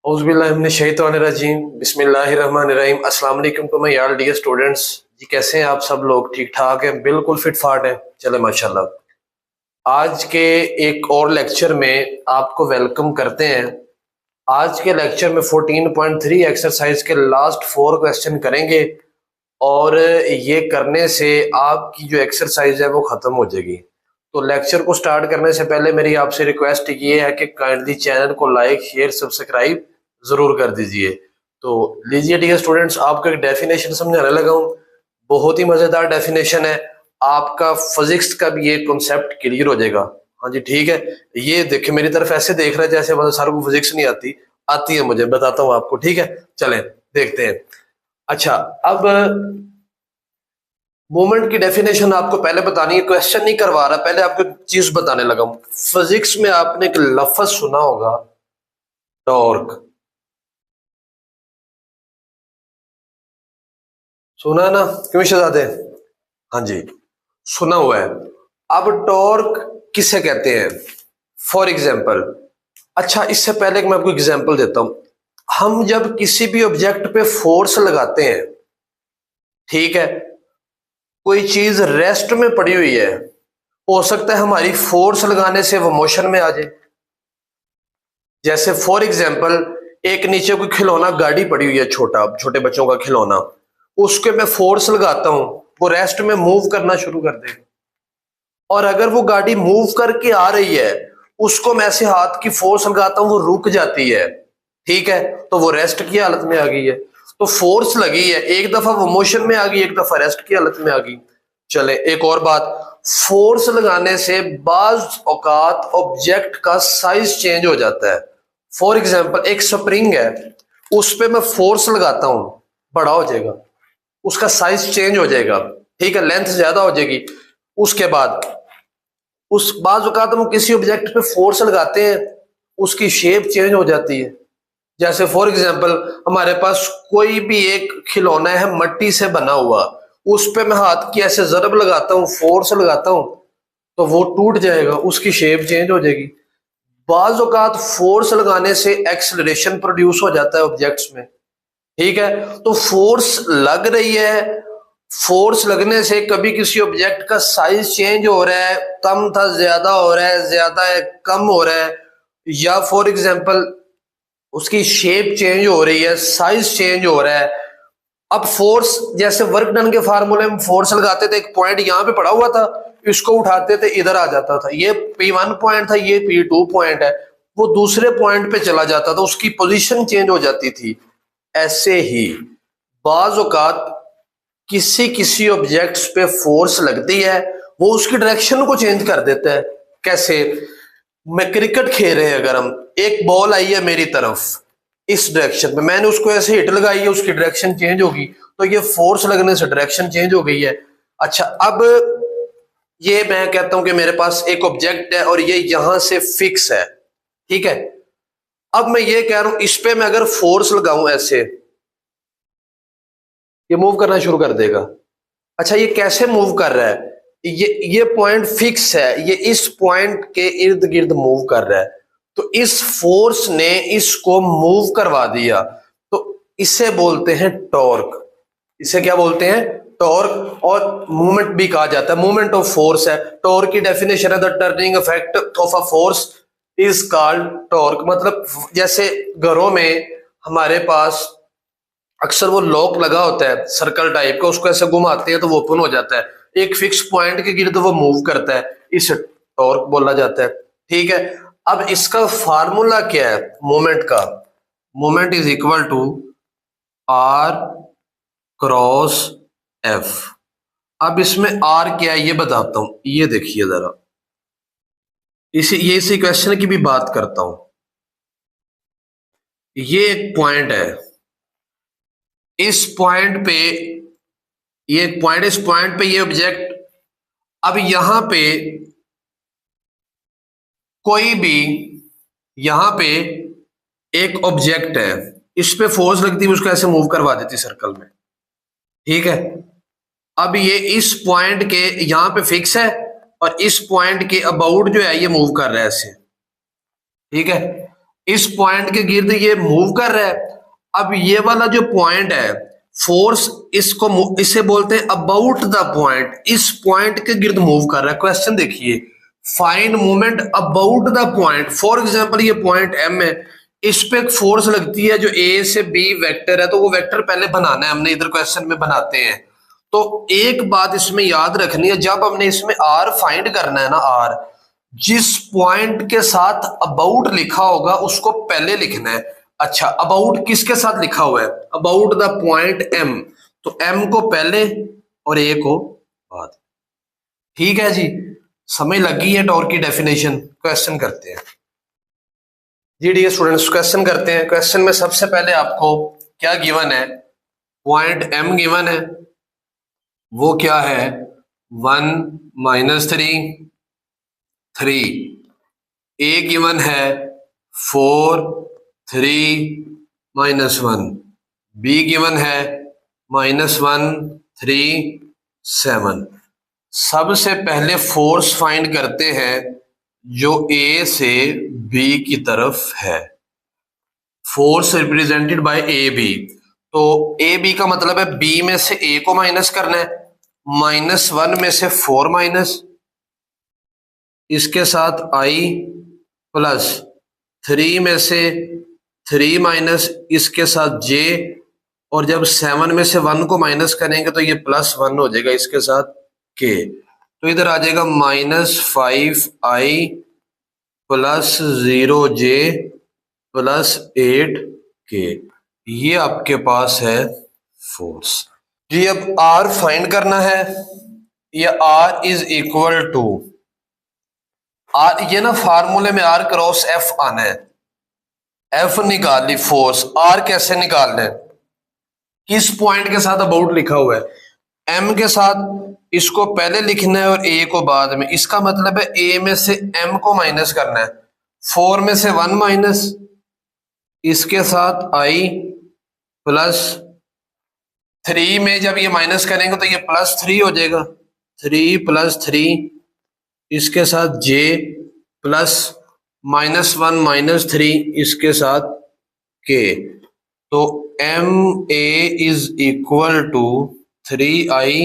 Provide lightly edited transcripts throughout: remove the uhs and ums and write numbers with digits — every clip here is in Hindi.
औज़ुबिल्लाहिमिनश्शैतानिर्रजीम बिस्मिल्लाहिर्रहमानिर्रहीम। अस्सलाम वालेकुम टू माय यार डियर स्टूडेंट्स। जी कैसे हैं आप सब लोग? ठीक ठाक हैं? बिल्कुल फिट फाट हैं? चले माशाल्लाह। आज के एक और लेक्चर में आपको वेलकम करते हैं। आज के लेक्चर में 14.3 एक्सरसाइज के लास्ट 4 क्वेश्चन करेंगे और ये करने से आपकी जो एक्सरसाइज है वो ख़त्म हो जाएगी। तो लेक्चर को स्टार्ट करने से पहले मेरी आपसे रिक्वेस्ट ये है कि काइंडली चैनल को लाइक शेयर सब्सक्राइब ज़रूर कर दीजिए। तो लीजिए डियर स्टूडेंट्स, आपको एक डेफिनेशन समझाने लगा हूँ। बहुत ही मज़ेदार डेफिनेशन है। आपका फिजिक्स का भी ये कॉन्सेप्ट क्लियर हो जाएगा। हाँ जी ठीक है। ये देखिए मेरी तरफ ऐसे देख रहे हैं जैसे मतलब सारों को फिजिक्स नहीं आती। आती है, मुझे बताता हूँ आपको। ठीक है, चलें देखते हैं। अच्छा, अब मोमेंट की डेफिनेशन आपको पहले बतानी है। क्वेश्चन नहीं करवा रहा, पहले आपको एक चीज बताने लगा हूं। फिजिक्स में आपने एक लफ्ज सुना होगा, टॉर्क। सुना है ना? क्यों शहजादे? हाँ जी, सुना हुआ है। अब टॉर्क किसे कहते हैं? फॉर एग्जाम्पल, अच्छा इससे पहले कि मैं आपको एग्जाम्पल देता हूं, हम जब किसी भी ऑब्जेक्ट पे फोर्स लगाते हैं, ठीक है, कोई चीज रेस्ट में पड़ी हुई है, हो सकता है हमारी फोर्स लगाने से वो मोशन में आ जाए। जैसे फॉर एग्जाम्पल, एक नीचे कोई खिलौना गाड़ी पड़ी हुई है, छोटा छोटे बच्चों का खिलौना, उसके मैं फोर्स लगाता हूं, वो रेस्ट में मूव करना शुरू कर देगा। और अगर वो गाड़ी मूव करके आ रही है, उसको मैं ऐसे हाथ की फोर्स लगाता हूं, वो रुक जाती है, ठीक है, तो वो रेस्ट की हालत में आ गई है। तो फोर्स लगी है, एक दफा वो मोशन में आ गई, एक दफा रेस्ट की हालत में आ गई। चले एक और बात, फोर्स लगाने से बाज औकात ऑब्जेक्ट का साइज चेंज हो जाता है। फॉर एग्जाम्पल, एक स्प्रिंग है, उस पे मैं फोर्स लगाता हूं, बड़ा हो जाएगा, उसका साइज चेंज हो जाएगा, ठीक है, लेंथ ज्यादा हो जाएगी। उसके बाद उस बाज औकात हम किसी ऑब्जेक्ट पे फोर्स लगाते हैं, उसकी शेप चेंज हो जाती है। जैसे फॉर एग्जाम्पल, हमारे पास कोई भी एक खिलौना है मट्टी से बना हुआ, उस पे मैं हाथ की ऐसे जरब लगाता हूँ, फोर्स लगाता हूँ, तो वो टूट जाएगा, उसकी शेप चेंज हो जाएगी। बाज औकात फोर्स लगाने से एक्सेलरेशन प्रोड्यूस हो जाता है ऑब्जेक्ट्स में, ठीक है। तो फोर्स लग रही है, फोर्स लगने से कभी किसी ऑब्जेक्ट का साइज चेंज हो रहा है, कम था ज्यादा हो रहा है, ज्यादा है कम हो रहा है, या फॉर एग्जाम्पल उसकी शेप चेंज हो रही है, साइज चेंज हो रहा है। अब फोर्स, जैसे वर्क डन के फार्मूले में फोर्स लगाते थे, एक पॉइंट यहां पे पड़ा हुआ था, इसको उठाते थे, इधर आ जाता था, ये P1 पॉइंट था, ये P2 पॉइंट है, वो दूसरे पॉइंट पे चला जाता था, उसकी पोजीशन चेंज हो जाती थी। ऐसे ही बाज औकात किसी किसी ऑब्जेक्ट्स पे फोर्स लगती है, वो उसकी डायरेक्शन को चेंज कर देता है। कैसे? मैं क्रिकेट खेल रहे हैं, अगर हम, एक बॉल आई है मेरी तरफ इस डायरेक्शन में, मैंने उसको ऐसे हिट लगाई है, उसकी डायरेक्शन चेंज होगी, तो ये फोर्स लगने से डायरेक्शन चेंज हो गई है। अच्छा, अब ये मैं कहता हूं कि मेरे पास एक ऑब्जेक्ट है और ये यहां से फिक्स है, ठीक है। अब मैं ये कह रहा हूं, इस पे मैं अगर फोर्स लगाऊं ऐसे, ये मूव करना शुरू कर देगा। अच्छा, ये कैसे मूव कर रहा है? ये पॉइंट फिक्स है, ये इस पॉइंट के इर्द गिर्द मूव कर रहा है, तो इस फोर्स ने इसको मूव करवा दिया, तो इसे बोलते हैं टॉर्क। इसे क्या बोलते हैं? टॉर्क। और मूवमेंट भी कहा जाता है, मूवमेंट ऑफ फोर्स है। टॉर्क की डेफिनेशन है, the turning effect of a force is called torque. मतलब जैसे घरों में हमारे पास अक्सर वो लॉक लगा होता है सर्कल टाइप का, उसको ऐसे घुमाते हैं तो वो ओपन हो जाता है, एक फिक्स पॉइंट के गिर्द वो मूव करता है, इसे टॉर्क बोला जाता है, ठीक है। अब इसका फार्मूला क्या है मोमेंट का? Moment is equal to R cross F. अब इसमें आर क्या है ये बताता हूं, ये देखिए जरा, इसी क्वेश्चन की भी बात करता हूं। ये एक पॉइंट है, इस पॉइंट पे, ये एक पॉइंट, इस पॉइंट पे ये ऑब्जेक्ट, अब यहां पे कोई भी, यहां पे एक ऑब्जेक्ट है, इस पे फोर्स लगती है, उसको ऐसे मूव करवा देती सर्कल में, ठीक है। अब ये इस पॉइंट के यहां पे फिक्स है और इस पॉइंट के अबाउट जो है ये मूव कर रहा है ऐसे, ठीक है। इस पॉइंट के गिर्द ये मूव कर रहा है। अब ये वाला जो पॉइंट है, फोर्स इसे बोलते हैं अबाउट द पॉइंट, इस पॉइंट के गिर्द मूव कर रहा है। क्वेश्चन देखिए, find movement about the point. For example ये पॉइंट एम है, इस पे एक फोर्स लगती है जो ए से बी वेक्टर है, तो वो वेक्टर पहले बनाना है हमने, इधर क्वेश्चन में बनाते हैं। तो एक बात इसमें याद रखनी है, जब हमने इसमें आर फाइंड करना है ना, आर जिस पॉइंट के साथ अबाउट लिखा होगा उसको पहले लिखना है। अच्छा, अबाउट किसके साथ लिखा हुआ है? अबाउट द पॉइंट एम, तो एम को पहले और ए को बाद। ठीक है जी, समझ लगी है टॉर्क की डेफिनेशन। क्वेश्चन करते हैं जी डियर स्टूडेंट्स, क्वेश्चन करते हैं। क्वेश्चन में सबसे पहले आपको क्या गिवन है? पॉइंट एम गिवन है, वो क्या है? 1 - 3 ए गिवन है 4 3 -1, बी गिवन है -1 3 7। सबसे पहले फोर्स फाइंड करते हैं जो ए से बी की तरफ है। Force represented by A B, तो ए बी का मतलब है बी में से ए को माइनस करना है, -1 में से 4 माइनस, इसके साथ आई प्लस 3 में से 3 माइनस, इसके साथ जे, और जब 7 में से 1 को माइनस करेंगे तो ये +1 हो जाएगा, इसके साथ के। तो इधर आ जाएगा -5i plus 0j plus 8k। ये आपके पास है फोर्स जी। अब R फाइंड करना है, या R is equal to R, ये ना फार्मूले में R क्रॉस F आना है। F निकाल ली फोर्स, R कैसे निकालना है? किस पॉइंट के साथ अबाउट लिखा हुआ है? M के साथ, इसको पहले लिखना है और A को बाद में। इसका मतलब है A में से M को माइनस करना है, 4 में से 1 माइनस, इसके साथ I प्लस 3 में जब ये माइनस करेंगे तो ये +3 हो जाएगा, 3 + 3, इसके साथ J प्लस -1 - 3, इसके साथ K। तो MA is equal to 3I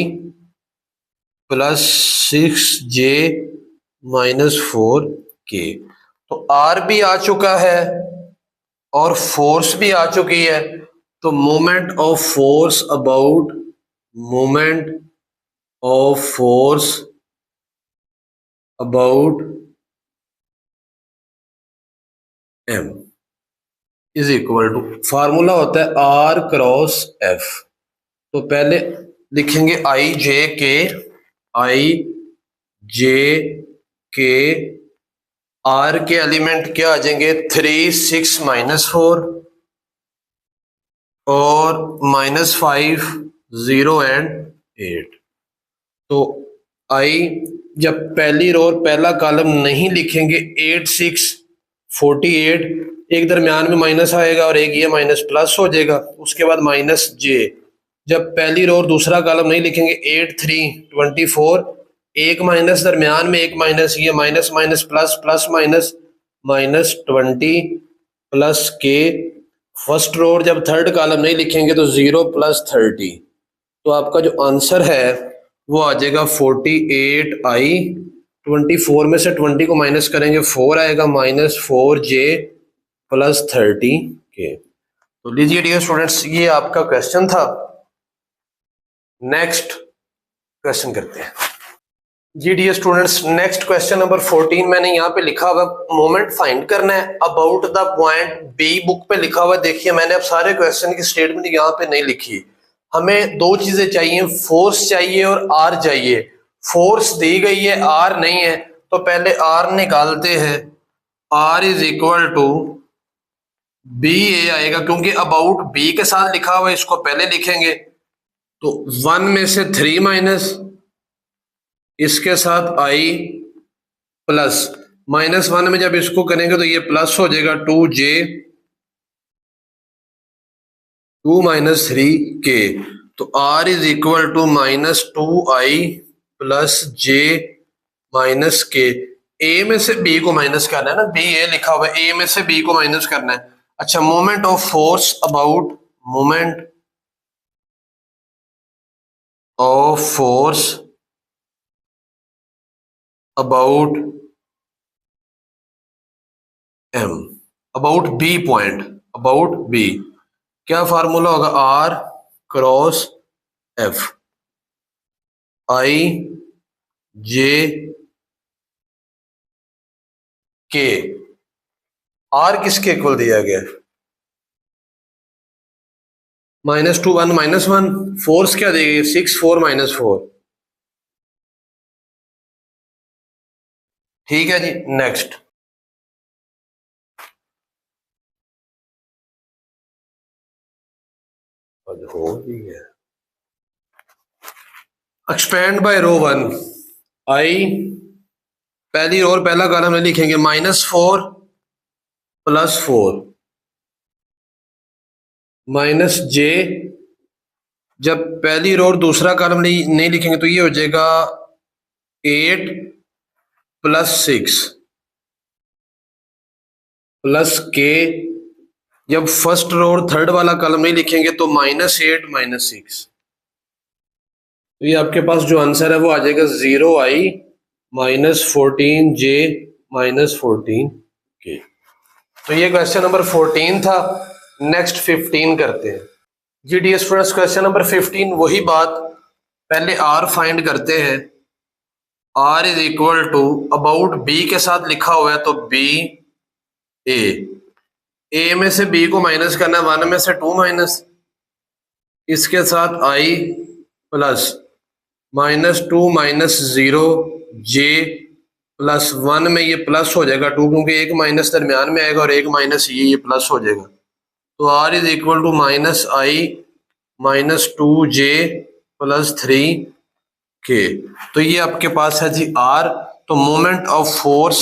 plus 6J -4K। तो R भी आ चुका है और फोर्स भी आ चुकी है। तो moment of force about, moment of force about M is equal to, formula होता है R क्रॉस F। तो पहले लिखेंगे I J K, R के एलिमेंट क्या आ जाएंगे? 3 6 -4 और -5 0 एंड 8। तो I जब पहली रो और पहला कॉलम नहीं लिखेंगे, 8 6 48, एक दरमियान में माइनस आएगा और एक ये माइनस प्लस हो जाएगा, उसके बाद -J। जब पहली रो और दूसरा कॉलम नहीं लिखेंगे, 8 3 24, एक माइनस दरमियान में एक माइनस, ये minus minus plus plus minus -20 plus के। फर्स्ट रो और जब थर्ड कॉलम नहीं लिखेंगे तो 0 + 30। तो आपका जो आंसर है वो आ जाएगा 48I, 24 में से 20 को माइनस करेंगे 4 आएगा, -4J प्लस 30K। तो लीजिए डियर स्टूडेंट्स, ये आपका क्वेश्चन था। नेक्स्ट क्वेश्चन करते हैं जी dear students. Next question number 14 मैंने यहाँ पे लिखा हुआ मोमेंट फाइंड करना है about the point B. Book पे लिखा हुआ देखिए, मैंने अब सारे क्वेश्चन की स्टेटमेंट यहाँ पे नहीं लिखी। हमें दो चीजें चाहिए, फोर्स चाहिए और आर चाहिए। फोर्स दी गई है, आर नहीं है, तो पहले आर निकालते हैं। R is equal to B A आएगा, क्योंकि अबाउट बी के साथ लिखा हुआ है, इसको पहले लिखेंगे। तो 1 में से 3 माइनस, इसके साथ आई प्लस -1 में जब इसको करेंगे तो ये प्लस हो जाएगा 2J 2 - 3K। तो R is equal to -2I plus J - K। A में से बी को माइनस करना है ना, बी ए लिखा हुआ है, ए में से बी को माइनस करना है। अच्छा, moment of force about, moment of force about M, about B point, about B, क्या फार्मूला होगा, R cross F, I J K. R किसके इक्वल दिया गया, -2 1 -1, फोर्स क्या देगी 6 4 -4। ठीक है जी, नेक्स्ट। हो गया, एक्सपेंड बाय रो 1, आई पहली रो और पहला कॉलम में लिखेंगे -4 +4 -j, जब पहली रो और दूसरा कॉलम नहीं लिखेंगे तो ये हो जाएगा 8 +6 +k, जब फर्स्ट रो और थर्ड वाला कॉलम नहीं लिखेंगे तो -8 -6। तो ये आपके पास जो आंसर है वो आ जाएगा 0i -14j -14k। तो ये क्वेश्चन नंबर 14 था। नेक्स्ट 15 करते हैं जी डी स्टूडेंट्स। क्वेश्चन नंबर 15 वही बात, पहले आर फाइंड करते हैं। R is equal to, about B के साथ लिखा हुआ है तो बी ए में से बी को माइनस करना है, 1 में से 2 माइनस, इसके साथ आई प्लस -2 -0 जे +1 में ये प्लस हो जाएगा 2, क्योंकि एक माइनस दरमियान में आएगा और एक माइनस ये प्लस हो जाएगा। तो R is equal to -i -2j +3k। तो ये आपके पास है जी आर। तो moment of force,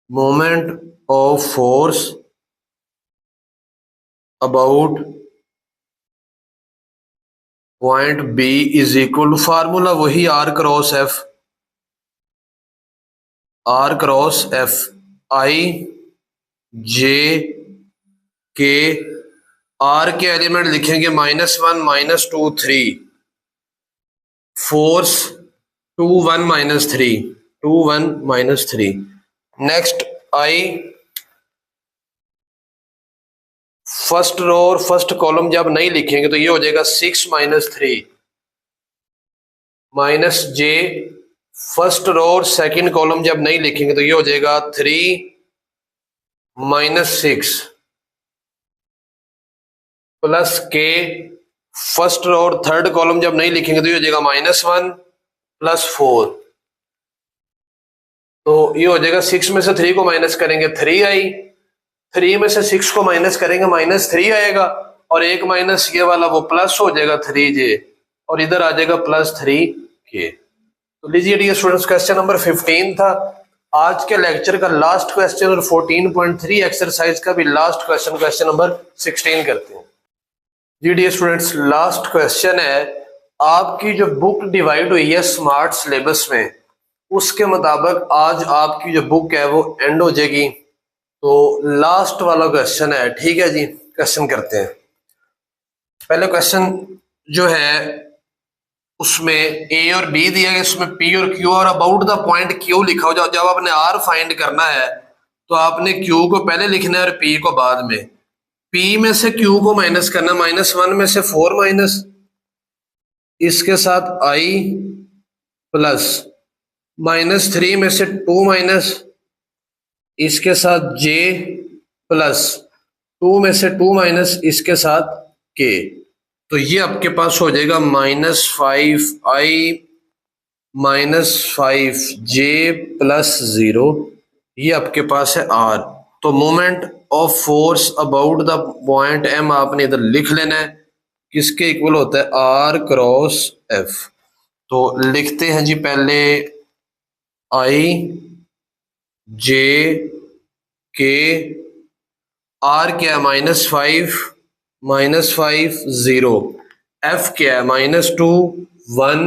moment of force about point B is equal to, formula वही R cross F, R cross F, I J K, R के एलिमेंट लिखेंगे -1 -2 3, force 2 1 -3, 2 1 -3। Next I, first row और फर्स्ट कॉलम जब नहीं लिखेंगे तो ये हो जाएगा 6 -3 -j, फर्स्ट रो और सेकंड कॉलम जब नहीं लिखेंगे तो ये हो जाएगा 3 -6 +k, फर्स्ट रो और थर्ड कॉलम जब नहीं लिखेंगे तो ये हो जाएगा -1 +4। तो ये हो जाएगा 6 में से 3 को माइनस करेंगे 3i, 3 में से 6 को माइनस करेंगे -3 आएगा, और एक माइनस ये वाला वो प्लस हो जाएगा 3j, और इधर आ जाएगा +3k। तो लीजिए डियर स्टूडेंट्स, क्वेश्चन नंबर 15 था आज के लेक्चर का लास्ट क्वेश्चन, और 14.3 एक्सरसाइज का भी लास्ट क्वेश्चन, क्वेश्चन नंबर 16 करते हैं जी डियर स्टूडेंट्स। लास्ट क्वेश्चन है, आपकी जो बुक डिवाइड हुई है स्मार्ट सिलेबस में, उसके मुताबिक आज आपकी जो बुक है वो एंड हो जाएगी। तो लास्ट वाला क्वेश्चन है, ठीक है जी। क्वेश्चन करते हैं। पहले क्वेश्चन जो है उसमें ए और बी दिया गया, उसमें पी और क्यू, और अबाउट द पॉइंट क्यू लिखा हो। जब आपने आर फाइंड करना है तो आपने क्यू को पहले लिखना है और पी को बाद में। पी में से क्यू को माइनस करना, -1 में से 4 माइनस, इसके साथ आई प्लस -3 में से 2 माइनस, इसके साथ जे प्लस 2 में से 2 माइनस, इसके साथ के। तो ये आपके पास हो जाएगा -5i -5j +0। ये आपके पास है आर। तो moment of force about the point M आपने इधर लिख लेना है, किसके इक्वल होता है, आर क्रॉस एफ। तो लिखते हैं जी पहले आई जे के, आर क्या है -5 -5 0, एफ क्या है -2 1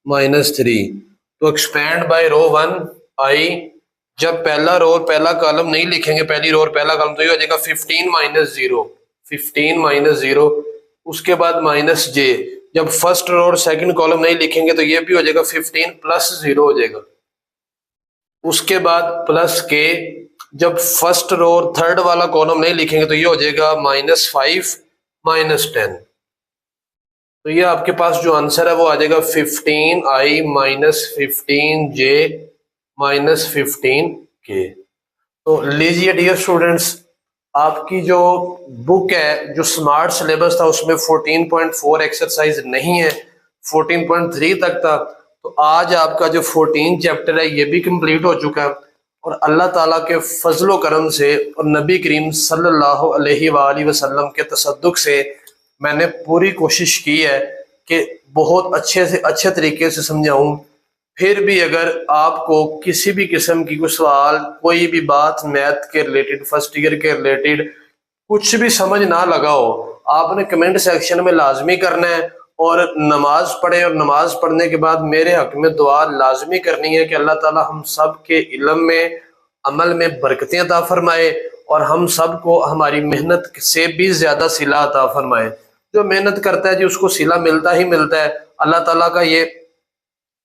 -3। तो एक्सपेंड बाय रो 1 आई, जब पहला रो और पहला कॉलम नहीं लिखेंगे, पहली रो और पहला कॉलम, तो ये हो जाएगा 15 - 0, उसके बाद -j। जब फर्स्ट रो और सेकंड कॉलम नहीं लिखेंगे तो ये भी हो जाएगा 15 + 0 हो जाएगा। उसके बाद +k, जब फर्स्ट रो और थर्ड वाला कॉलम नहीं लिखेंगे तो ये हो जाएगा -5 - 10। तो ये आपके पास जो आंसर है वो आ जाएगा 15i - 15j - 15k। तो लीजिए डियर स्टूडेंट्स, आपकी जो बुक है, जो स्मार्ट सिलेबस था उसमें 14.4 एक्सरसाइज नहीं है, 14.3 तक था। तो आज आपका जो 14 चैप्टर है ये भी कंप्लीट हो चुका है, और अल्लाह ताला के फजलो करम से और नबी करीम सल्लल्लाहु अलैहि वसल्लम के तसद्दुक से मैंने पूरी कोशिश की है कि बहुत अच्छे से अच्छे तरीके से समझाऊं। फिर भी अगर आपको किसी भी किस्म की कोई सवाल, कोई भी बात मैथ के रिलेटेड, फर्स्ट ईयर के रिलेटेड कुछ भी समझ ना लगा हो, आपने कमेंट सेक्शन में लाजमी करना है। और नमाज पढ़े, और नमाज पढ़ने के बाद मेरे हक में दुआ लाजमी करनी है कि अल्लाह ताला हम सब के इल्म में, अमल में बरकतें अता फरमाए, और हम सब को हमारी मेहनत से भी ज्यादा सिला अता फरमाए। जो मेहनत करता है जी उसको सिला मिलता ही मिलता है। अल्लाह ताला का ये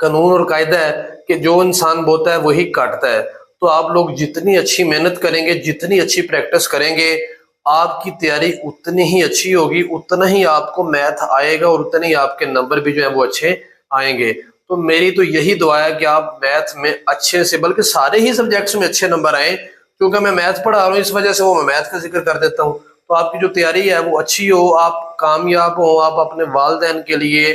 कानून और कायदा है कि जो इंसान बोता है वही काटता है। तो आप लोग जितनी अच्छी मेहनत करेंगे, जितनी अच्छी प्रैक्टिस करेंगे, आपकी तैयारी उतनी ही अच्छी होगी, उतना ही आपको मैथ आएगा, और उतने ही आपके नंबर भी जो है वो अच्छे आएंगे। तो मेरी तो यही दुआ है कि आप मैथ में अच्छे से, बल्कि सारे ही सब्जेक्ट्स में अच्छे नंबर आए। क्योंकि मैं मैथ पढ़ा रहा हूँ इस वजह से वो मैं मैथ का जिक्र कर देता हूँ। तो आपकी जो तैयारी है वो अच्छी हो, आप कामयाब हो, आप अपने वालिदैन के लिए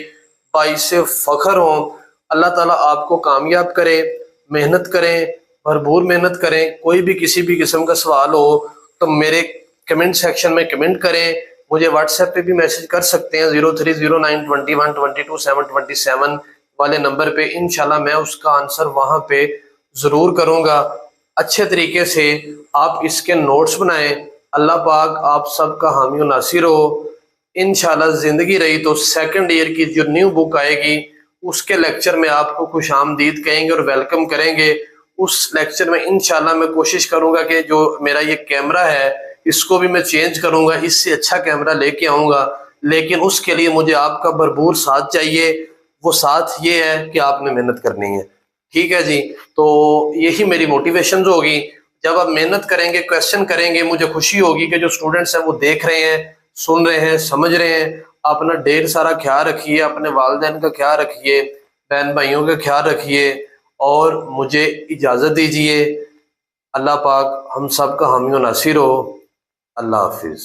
बाइस फख्र हो। अल्लाह ताला आपको कामयाब करे। मेहनत करें, भरपूर मेहनत करें। कोई भी किसी भी किस्म का सवाल हो तो मेरे कमेंट सेक्शन में कमेंट करें। मुझे व्हाट्सएप पे भी मैसेज कर सकते हैं 030921222727 वाले नंबर पे। इंशाल्लाह मैं उसका आंसर वहां पे जरूर करूंगा। अच्छे तरीके से आप इसके नोट्स बनाएं। अल्लाह पाक आप सबका हामी और नासिर हो। इंशाल्लाह जिंदगी रही तो सेकंड ईयर की जो न्यू बुक आएगी उसके लेक्चर में आपको खुश आमदीद कहेंगे और वेलकम करेंगे। उस लेक्चर में इंशाल्लाह मैं कोशिश करूंगा कि जो मेरा ये कैमरा है इसको भी मैं चेंज करूंगा, इससे अच्छा कैमरा लेके आऊंगा। लेकिन उसके लिए मुझे आपका भरपूर साथ चाहिए। वो साथ ये है कि आपने मेहनत करनी है। ठीक है जी, तो यही मेरी मोटिवेशन होगी। जब आप मेहनत करेंगे, क्वेश्चन करेंगे, मुझे खुशी होगी कि जो स्टूडेंट्स हैं वो देख रहे हैं, सुन रहे हैं, समझ रहे हैं। अपना ढेर सारा ख्याल रखिए, अपने वालिदैन का ख्याल रखिए, बहन भाइयों का ख्याल रखिए, और मुझे इजाज़त दीजिए। अल्लाह पाक हम सब का हामी और नासिर हो। अल्लाह हाफिज़।